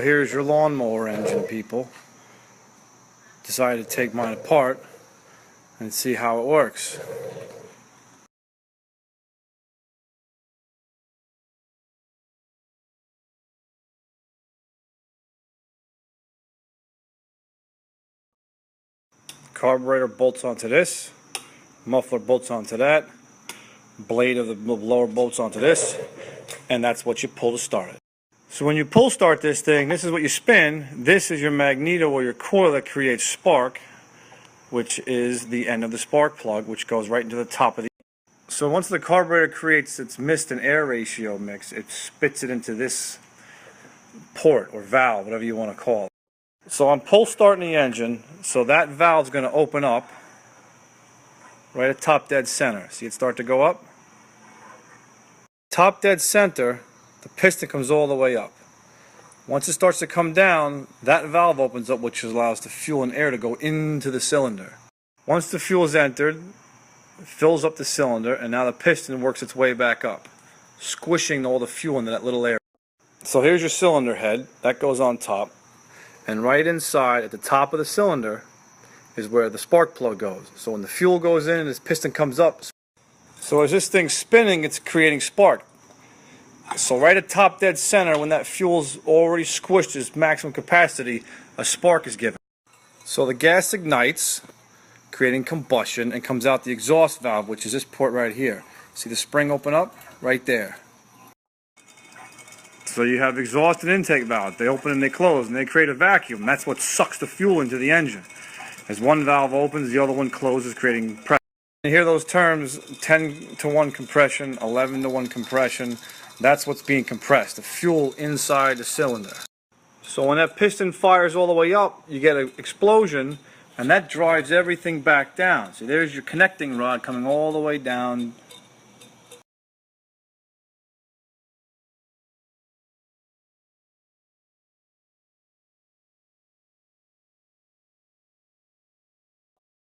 here's your lawnmower engine, people. Decided to take mine apart and see how it works. Carburetor bolts onto this, muffler bolts onto that, blade of the blower bolts onto this, and that's what you pull to start it. So when you pull start this thing, this is what you spin. This is your magneto or your coil that creates spark, which is the end of the spark plug, which goes right into the top of the. So once the carburetor creates its mist and air ratio mix, it spits it into this port or valve, whatever you want to call it. So I'm pull starting the engine, so that valve's going to open up right at top dead center. See it start to go up? Top dead center, the piston comes all the way up. Once it starts to come down, that valve opens up, which allows the fuel and air to go into the cylinder. Once the fuel is entered, it fills up the cylinder, and now the piston works its way back up, squishing all the fuel into that little area. So here's your cylinder head, that goes on top, and right inside at the top of the cylinder is where the spark plug goes. So when the fuel goes in and this piston comes up, so as this thing's spinning, it's creating spark. So right at top dead center, when that fuel's already squished its maximum capacity, a spark is given. So the gas ignites, creating combustion, and comes out the exhaust valve, which is this port right here. See the spring open up? Right there. So you have exhaust and intake valves. They open and they close, and they create a vacuum. That's what sucks the fuel into the engine. As one valve opens, the other one closes, creating pressure. You hear those terms, 10-to-1 compression, 11-to-1 compression. That's what's being compressed, the fuel inside the cylinder. So when that piston fires all the way up, you get an explosion, and that drives everything back down. See, there's your connecting rod coming all the way down.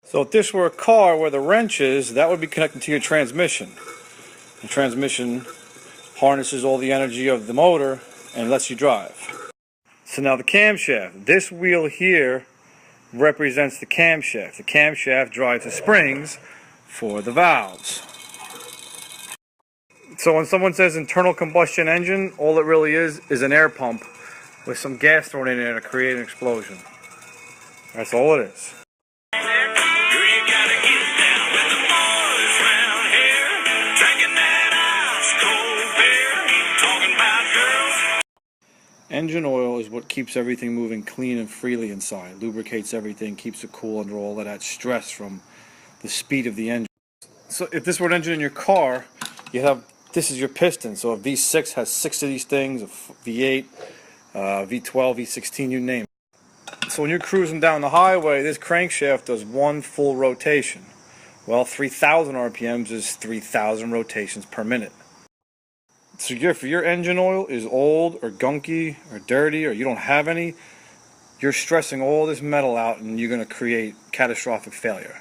So if this were a car where the wrench is, that would be connected to your transmission. The transmission harnesses all the energy of the motor and lets you drive. So now the camshaft. This wheel here represents the camshaft. The camshaft drives the springs for the valves. So when someone says internal combustion engine, all it really is an air pump with some gas thrown in there to create an explosion. That's all it is. Engine oil is what keeps everything moving clean and freely inside. Lubricates everything, keeps it cool under all of that stress from the speed of the engine. So if this were an engine in your car, you have, this is your piston. So a V6 has 6 of these things, a V8, V12, V16, you name it. So when you're cruising down the highway, this crankshaft does one full rotation. Well, 3,000 RPMs is 3,000 rotations per minute. So if your engine oil is old or gunky or dirty or you don't have any, you're stressing all this metal out and you're going to create catastrophic failure.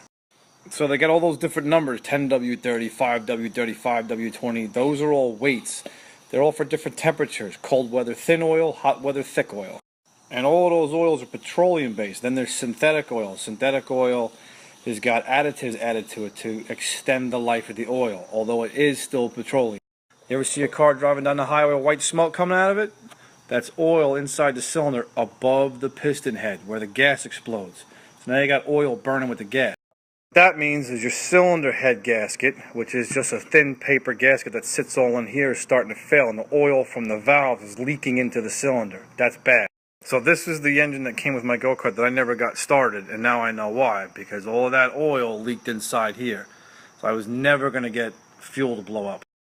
So they get all those different numbers, 10W30, 5W30, 5W20. Those are all weights. They're all for different temperatures. Cold weather thin oil, hot weather thick oil. And all of those oils are petroleum based. Then there's synthetic oil. Synthetic oil has got additives added to it to extend the life of the oil, although it is still petroleum. You ever see a car driving down the highway with white smoke coming out of it? That's oil inside the cylinder above the piston head where the gas explodes. So now you got oil burning with the gas. What that means is your cylinder head gasket, which is just a thin paper gasket that sits all in here, is starting to fail, and the oil from the valve is leaking into the cylinder. That's bad. So this is the engine that came with my go-kart that I never got started, and now I know why, because all of that oil leaked inside here. So I was never going to get fuel to blow up.